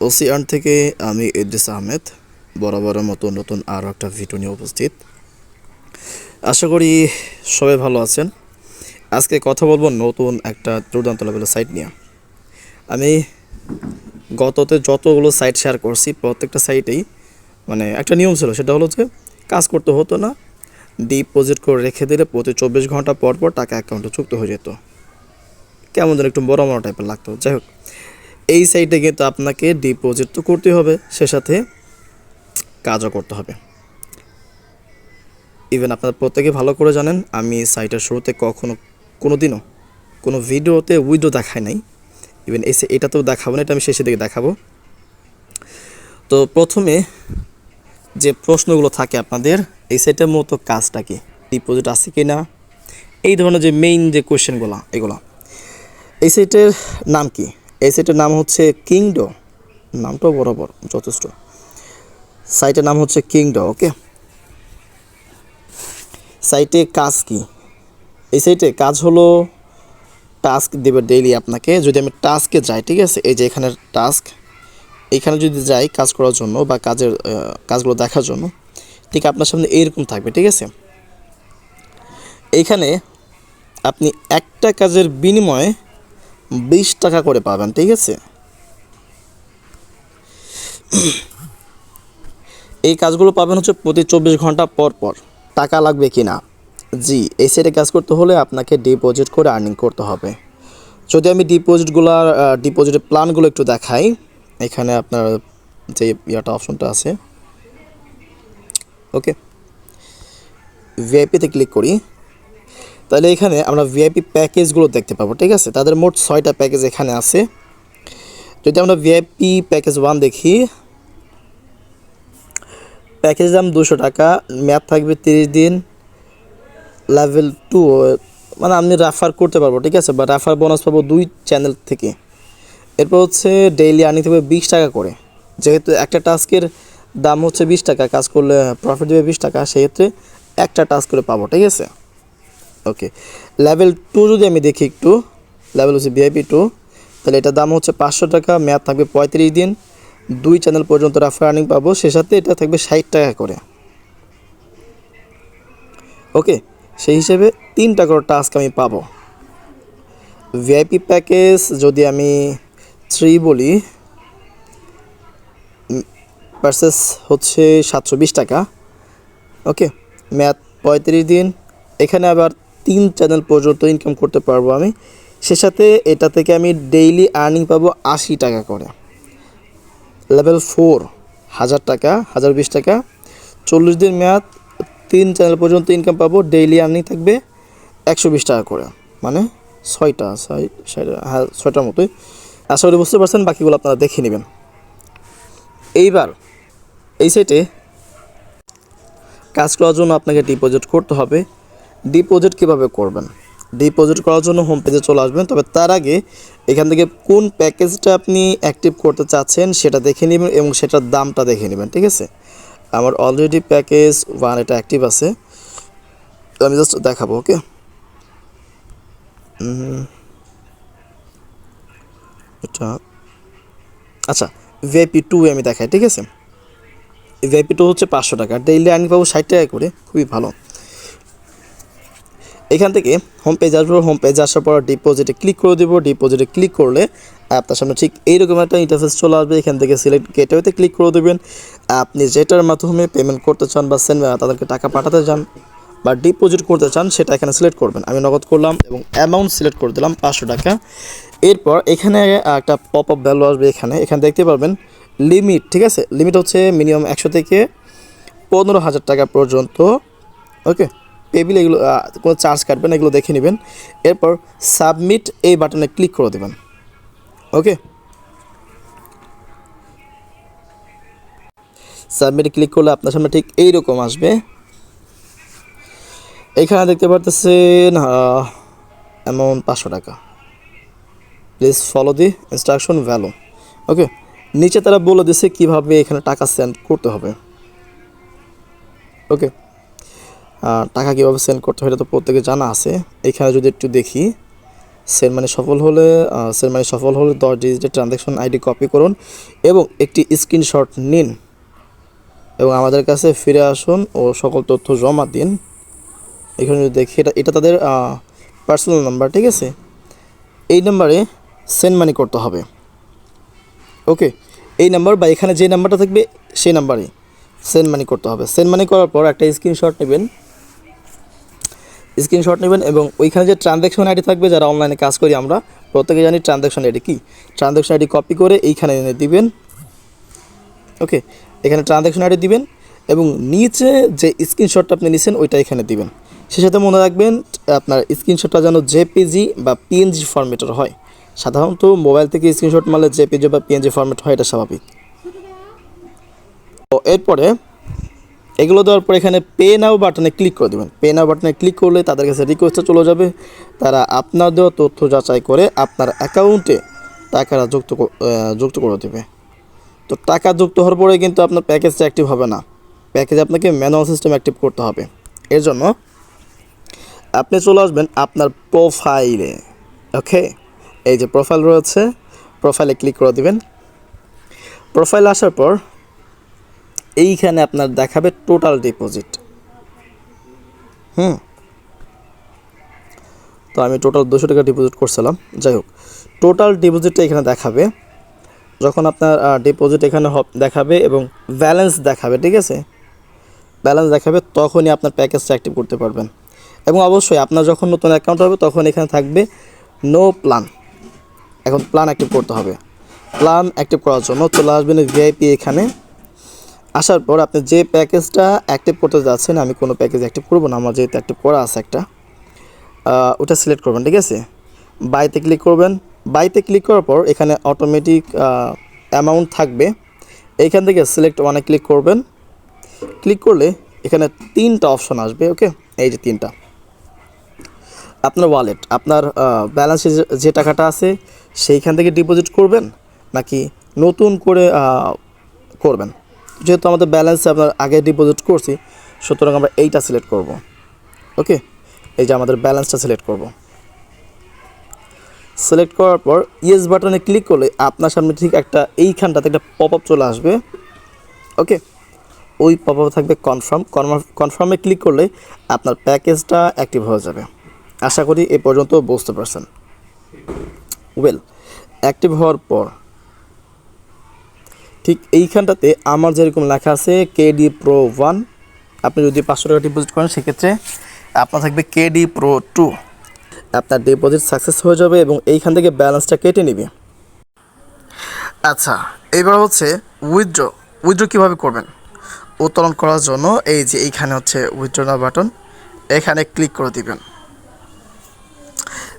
OC earn থেকে আমি ইদ্রিস আহমেদ বরাবরের মতো নতুন আরও একটা ভিডিও নিয়ে উপস্থিত। আশা করি সবাই ভালো আছেন। আজকে কথা বলবো নতুন একটা দুর্দান্ত লেভেলের সাইট নিয়ে। আমি গততে যতগুলো সাইট শেয়ার করছি প্রত্যেকটা সাইটেই একটা নিয়ম ছিল, সেটা হলো যে কাজ করতে হতো না, ডিপোজিট করে রেখে দিলে প্রতি 24 ঘন্টা পর পর টাকা অ্যাকাউন্টে যুক্ত হয়ে যেত। কেমন যেন একটু বড় বড় টাইপের লাগতো। যাই হোক, এই সাইটে কিন্তু আপনাকে ডিপোজিট তো করতে হবে, সে সাথে কাজও করতে হবে। ইভেন আপনারা প্রত্যেকে ভালো করে জানেন, আমি সাইটের শুরুতে কোনোদিনও কোনো ভিডিওতে উইডো দেখাই নাই। ইভেন এটাতেও দেখাবো না, এটা আমি শেষের দিকে দেখাবো। তো প্রথমে যে প্রশ্নগুলো থাকে আপনাদের, এই সাইটের মতো কাজটা কি, ডিপোজিট আছে কি না, এই ধরনের যে মেইন যে কোয়েশ্চেনগুলো, এগুলো। এই সাইটের নাম কি? এই সাইটের নাম হচ্ছে কিংডো। নামটাও বরাবর যথেষ্ট। সাইটের নাম হচ্ছে কিংডো। ওকে, সাইটে কাজ কি? এই সাইটে কাজ হলো টাস্ক দেবে ডেইলি আপনাকে। যদি আমি টাস্কে যাই, ঠিক আছে, এই যে এখানের টাস্ক, এইখানে যদি যাই কাজ করার জন্য বা কাজগুলো দেখার জন্য, ঠিক আপনার সামনে এইরকম থাকবে, ঠিক আছে। এইখানে আপনি একটা কাজের বিনিময়ে 20 টাকা করে পাবেন, ঠিক আছে। এই কাজগুলো পাবেন হচ্ছে প্রতি 24 ঘন্টা পর পর। টাকা লাগবে কি না? জি, এই সাইটে কাজ করতে হলে আপনাকে ডিপোজিট করে আর্নিং করতে হবে। যদি আমি ডিপোজিটের প্ল্যানগুলো একটু দেখাই, এখানে আপনার যে অপশনটা আছে, ওকে, ভিআইপিতে ক্লিক করি, তাহলে এখানে আমরা ভিআইপি প্যাকেজগুলো দেখতে পাবো, ঠিক আছে। তাদের মোট 6টা প্যাকেজ এখানে আছে। যদি আমরা ভিআইপি প্যাকেজ 1 দেখি, প্যাকেজ দাম 200 টাকা, মেয়াদ থাকবে 30 দিন, লেভেল 2 আমি রেফার করতে পারবো, ঠিক আছে, বা রেফার বোনাস পাবো 2 চ্যানেল থেকে। এরপর হচ্ছে ডেইলি আর্নিং থাকবে 20 টাকা করে। যেহেতু একটা টাস্কের দাম হচ্ছে 20 টাকা, কাজ করলে প্রফিট দেবে 20 টাকা, সেক্ষেত্রে একটা টাস্ক করে পাবো, ঠিক আছে। ওকে, লেভেল 2 যদি আমি দেখি একটু, লেভেল হচ্ছে ভিআইপি 2, তাহলে এটার দাম হচ্ছে 500 টাকা, মেয়াদ থাকবে 35 দিন, 2 চ্যানেল পর্যন্ত রেফার আর্নিং পাবো, সে সাথে এটা থাকবে 60 টাকা করে। ওকে, সেই হিসেবে 3টা করে টাস্ক আমি পাবো। ভিআইপি প্যাকেজ যদি আমি 3 বলি, ভার্সেস হচ্ছে 720 টাকা। ওকে, মেয়াদ 35 দিন, এখানে আবার 3 চ্যানেল পর্যন্ত ইনকাম করতে পারবো আমি। সে সাথে এটা থেকে আমি ডেইলি আর্নিং পাবো 80 টাকা করে। লেভেল 4 1000 টাকা, 1020 টাকা, 40 দিন মেয়াদ, 3 চ্যানেল পর্যন্ত ইনকাম পাবো, ডেইলি আর্নিং থাকবে 120 টাকা করে, মানে 6টার মতোই। আশা করি বুঝতে পারছেন, বাকিগুলো আপনারা দেখে নেবেন। এইবার এই সাইটে কাজ করার জন্য আপনাকে ডিপোজিট করতে হবে। ডিপোজিট কীভাবে করবেন? ডিপোজিট করার জন্য হোম পেজে চলে আসবেন, তবে তার আগে এখান থেকে কোন প্যাকেজটা আপনি অ্যাক্টিভ করতে চাচ্ছেন সেটা দেখে নেবেন এবং সেটার দামটা দেখে নেবেন, ঠিক আছে। আমার অলরেডি প্যাকেজ 1 এটা অ্যাক্টিভ আছে, আমি জাস্ট দেখাবো। ওকে, এটা আচ্ছা, ভিআইপি 2 আমি দেখাই, ঠিক আছে। ভিআইপি 2 হচ্ছে 500 টাকা, ডেইলি আর্নিং পাবো 60 টাকা করে, খুবই ভালো। এখান থেকে হোম পেজ আসবো, হোম পেজ আসার পর ডিপোজিটে ক্লিক করে দেবো। ডিপোজিটে ক্লিক করলে আপনার সামনে ঠিক এইরকম একটা ইন্টারফেস চলে আসবে। এখান থেকে সিলেক্ট গেটওয়েতে ক্লিক করে দেবেন। আপনি যেটার মাধ্যমে পেমেন্ট করতে চান বা তাদেরকে টাকা পাঠাতে চান বা ডিপোজিট করতে চান, সেটা এখানে সিলেক্ট করবেন। আমি নগদ করলাম এবং অ্যামাউন্ট সিলেক্ট করে দিলাম 500 টাকা। এরপর এখানে একটা পপ আপ ভ্যালু আসবে, এখানে দেখতে পারবেন লিমিট, ঠিক আছে। লিমিট হচ্ছে মিনিমাম 100 থেকে 15,000 টাকা পর্যন্ত। ওকে, পেবিল এগুলো কোনো চার্জ কাটবেন, এগুলো দেখে নেবেন। এরপর সাবমিট এই বাটনে ক্লিক করে দেবেন। ওকে, সাবমিটে ক্লিক করলে আপনার সামনে ঠিক এইরকম আসবে। এখানে দেখতে পারতেছেন অ্যামাউন্ট 500 টাকা, please follow the instruction value. Okay, নিচে তারা বলে দিচ্ছে কীভাবে এখানে টাকা সেন্ড করতে হবে। ওকে, টাকা কীভাবে সেন্ড করতে হয় এটা তো প্রত্যেকে জানা আছে। এখানে যদি একটু দেখি, সেন্ড মানি সফল হলে 10 ডিজিটের ট্রানজ্যাকশন আইডি কপি করুন এবং একটি স্ক্রিনশট নিন এবং আমাদের কাছে ফিরে আসুন ও সকল তথ্য জমা দিন। এখানে যদি দেখি এটা তাদের পার্সোনাল নাম্বার, ঠিক আছে। এই নাম্বারে সেন্ড মানি করতে হবে। ওকে, এই নাম্বার বা এখানে যে নাম্বারটা থাকবে সেই নাম্বারে সেন্ড মানি করতে হবে। সেন্ড মানি করার পর একটা স্ক্রিনশট নেবেন এবং ওইখানে যে ট্রানজ্যাকশন আইডি থাকবে, যারা অনলাইনে কাজ করি আমরা প্রত্যেকে জানি ট্রানজ্যাকশন আইডি কি, ট্রানজ্যাকশন আইডি কপি করে এইখানে এনে দিবেন। ওকে, এখানে ট্রানজ্যাকশন আইডি দিবেন এবং নিচে যে স্ক্রিনশটটা আপনি নিছেন ওইটা এখানে দিবেন। সে সাথে মনে রাখবেন আপনার স্ক্রিনশটটা যেন জেপিজি বা পিএনজি ফরম্যাটের হয়। সাধারণত মোবাইল থেকে স্ক্রিনশট মারলে জেপিজি বা পিএনজি ফরম্যাট হয়, এটা স্বাভাবিক। তো এরপরে এগুলো দেওয়ার পর এখানে পে নাও বাটনে ক্লিক করে দেবেন। পে নাও বাটনে ক্লিক করলে তাদের কাছে রিকোয়েস্টটা চলে যাবে, তারা আপনার দেওয়া তথ্য যাচাই করে আপনার অ্যাকাউন্টে টাকাটা যুক্ত করে দেবে। তো টাকা যুক্ত হওয়ার পরে কিন্তু আপনার প্যাকেজটা অ্যাক্টিভ হবে না, প্যাকেজে আপনাকে ম্যানুয়াল সিস্টেম অ্যাক্টিভ করতে হবে। এর জন্য আপনি চলে আসবেন আপনার প্রোফাইলে। ওকে, এই যে প্রোফাইল রয়েছে, প্রোফাইলে ক্লিক করে দেবেন। প্রোফাইলে আসার পর এইখানে আপনার দেখাবে টোটাল ডিপোজিট। তো আমি টোটাল 200 টাকা ডিপোজিট করছিলাম। যাই হোক, টোটাল ডিপোজিটটা এখানে দেখাবে। যখন আপনার ডিপোজিট এখানে দেখাবে এবং ব্যালেন্স দেখাবে, ঠিক আছে, ব্যালেন্স দেখাবে, তখনই আপনার প্যাকেজটা অ্যাক্টিভ করতে পারবেন। এবং অবশ্যই আপনার যখন নতুন অ্যাকাউন্ট হবে তখন এখানে থাকবে নো প্ল্যান। এখন প্ল্যান অ্যাক্টিভ করতে হবে। প্ল্যান অ্যাক্টিভ করার জন্য চলে আসবেন ভিআইপি। এখানে আসার পর আপনি যে প্যাকেজটা অ্যাক্টিভ করতে যাচ্ছেন, আমি কোনো প্যাকেজ অ্যাক্টিভ করব না, আমার যেহেতু অ্যাক্টিভ করা আছে একটা, ওটা সিলেক্ট করবেন, ঠিক আছে। বাইতে ক্লিক করবেন। বাইতে ক্লিক করার পর এখানে অটোমেটিক অ্যামাউন্ট থাকবে, এইখান থেকে সিলেক্ট ওয়ানে ক্লিক করবেন। ক্লিক করলে এখানে 3টা অপশন আসবে। ওকে, এই যে 3টা, আপনার ওয়ালেট, আপনার ব্যালেন্সে যে টাকাটা আছে সেইখান থেকে ডিপোজিট করবেন নাকি নতুন করে করবেন। যেহেতু আমাদের ব্যালেন্সে আপনার আগে ডিপোজিট করছি, সুতরাং আমরা এইটা সিলেক্ট করব। ওকে, এই যে আমাদের ব্যালেন্সটা সিলেক্ট করব। সিলেক্ট করার পর ইয়েস বাটনে ক্লিক করলে আপনার সামনে ঠিক একটা এইখানটাতে একটা পপ আপ চলে আসবে। ওকে, ওই পপ আপ থাকবে কনফার্মে ক্লিক করলে আপনার প্যাকেজটা অ্যাক্টিভ হয়ে যাবে। আশা করি এ পর্যন্ত বুঝতে পারছেন। ওয়েল, অ্যাক্টিভ হওয়ার পর ঠিক এইখানটাতে আমার যেরকম লেখা আছে কেডি প্রো 1, আপনি যদি 500 টাকা ডিপোজিট করেন সেক্ষেত্রে আপনার থাকবে কেডি প্রো 2। আপনার ডিপোজিট সাকসেস হয়ে যাবে এবং এইখান থেকে ব্যালেন্সটা কেটে নেবে। আচ্ছা, এবার হচ্ছে উইথড্র কীভাবে করবেন। উত্তোলন করার জন্য এই যে এইখানে হচ্ছে উইথড্র নাও বাটন, এখানে ক্লিক করে দিবেন।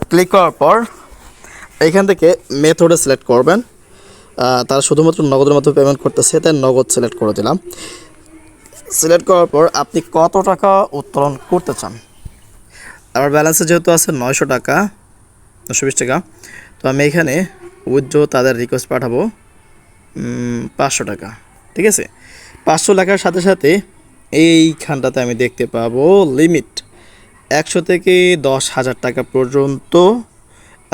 ক্লিক করার পর এইখান থেকে মেথডে সিলেক্ট করবেন। তারা শুধুমাত্র নগদের মাধ্যমে পেমেন্ট করতেছে, তাই নগদ সিলেক্ট করে দিলাম। সিলেক্ট করার পর আপনি কত টাকা উত্তোলন করতে চান। আমার ব্যালেন্সে যেহেতু আছে 920 টাকা, তো আমি এখানে উইথড্র তাদের রিকোয়েস্ট পাঠাবো 500 টাকা, ঠিক আছে। 500 লেখার সাথে সাথে এইখানটাতে আমি দেখতে পাবো লিমিট 100 থেকে 10,000 টাকা পর্যন্ত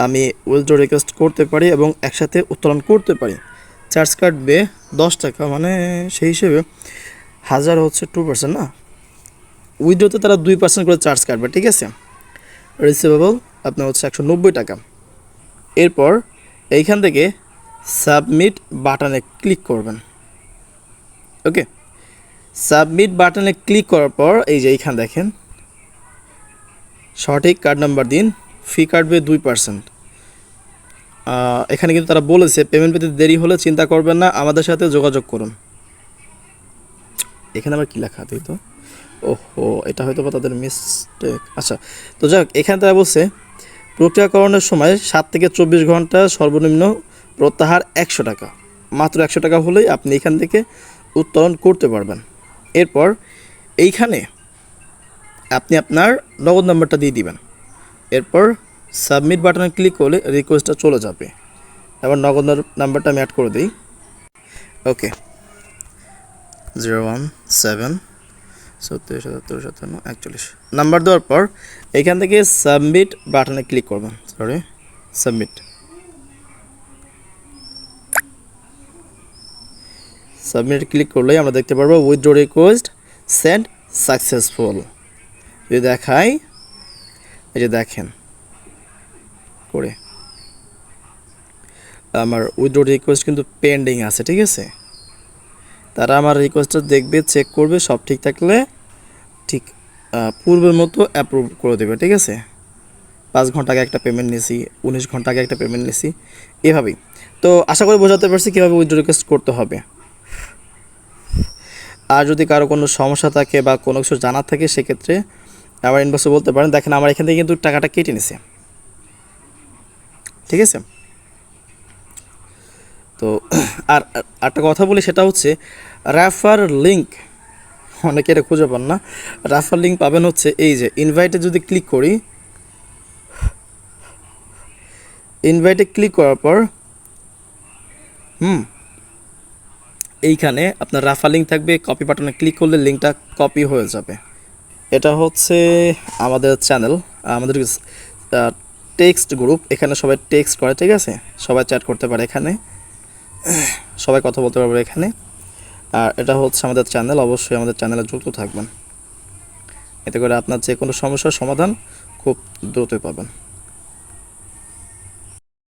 আমি উইথড্র রিকোয়েস্ট করতে পারি এবং একসাথে উত্তোলন করতে পারি। চার্জ কাটবে 10 টাকা, মানে সেই হিসেবে 1000 হচ্ছে 2%, না, উইথড্রতে তারা 2% করে চার্জ কাটবে, ঠিক আছে। রিসিভেবল আপনার হচ্ছে 190 টাকা। এরপর এইখান থেকে সাবমিট বাটনে ক্লিক করবেন। ওকে, সাবমিট বাটনে ক্লিক করার পর এই যে এইখান দেখেন সঠিক কার্ড নাম্বার দিন, ফি কাটবে 2%। এখানে কিন্তু তারা বলেছে পেমেন্ট পেতে দেরি হলে চিন্তা করবেন না, আমাদের সাথে যোগাযোগ করুন। এখানে আবার কী লেখা দিই তো, ওহো, এটা হয়তো বা তাদের মিস্টেক। আচ্ছা, তো যাক, এখানে তারা বলছে প্রক্রিয়াকরণের সময় 7 থেকে 24 ঘন্টা, সর্বনিম্ন প্রত্যাহার 100 টাকা। মাত্র 100 টাকা হলেই আপনি এখান থেকে উত্তোলন করতে পারবেন। এরপর এইখানে আপনি আপনার নগদ নাম্বারটা দিয়ে দিবেন। এরপর সাবমিট বাটনে ক্লিক করলে রিকোয়েস্টটা চলে যাবে। এবার নগদ নাম্বারটা আমি অ্যাড করে দিই। ওকে, 017775741 নাম্বার দেওয়ার পর এখান থেকে সাবমিট বাটনে ক্লিক করবেন। সাবমিট। সাবমিট ক্লিক করলেই আমরা দেখতে পারবো উইথড্র রিকোয়েস্ট সেন্ড সাকসেসফুল। যদি দেখাই, এই যে দেখেন করে আমার উইথড্র রিকোয়েস্ট কিন্তু পেন্ডিং আছে, ঠিক আছে। তারা আমার রিকোয়েস্টটা দেখবে, চেক করবে, সব ঠিক থাকলে ঠিক পূর্বের মতো অ্যাপ্রুভ করে দেবে, ঠিক আছে। 5 ঘন্টা আগে একটা পেমেন্ট নিয়েছি, 19 ঘন্টা আগে একটা পেমেন্ট নিয়েছি, এভাবেই। তো আশা করি বোঝাতে পারছি কীভাবে উইথড্র রিকোয়েস্ট করতে হবে। আর যদি কারো কোনো সমস্যা থাকে বা কোনো কিছু জানার থাকে সেক্ষেত্রে আমার ইনবক্সে বলতে পারেন। দেখেন আমার এখান থেকে কিন্তু টাকাটা কেটে নিছে, ঠিক আছে। তো আর একটা কথা বলি, সেটা হচ্ছে রেফার লিঙ্ক, অনেকে এটা খুঁজে পান না। রেফার লিঙ্ক পাবেন হচ্ছে এই যে ইনভাইটে যদি ক্লিক করি, ইনভাইটে ক্লিক করার পর এইখানে আপনার রেফার লিঙ্ক থাকবে, কপি বাটনে ক্লিক করলে লিঙ্কটা কপি হয়ে যাবে। এটা হচ্ছে আমাদের চ্যানেল, আমাদের টেক্সট গ্রুপ, এখানে সবাই টেক্সট করে, ঠিক আছে। সবাই চ্যাট করতে পারে এখানে, সবাই কথা বলতে পারবে এখানে। আর এটা হচ্ছে আমাদের চ্যানেল, অবশ্যই আমাদের চ্যানেলে যুক্ত থাকবেন, এতে করে আপনার যে কোনো সমস্যার সমাধান খুব দ্রুতই পাবেন।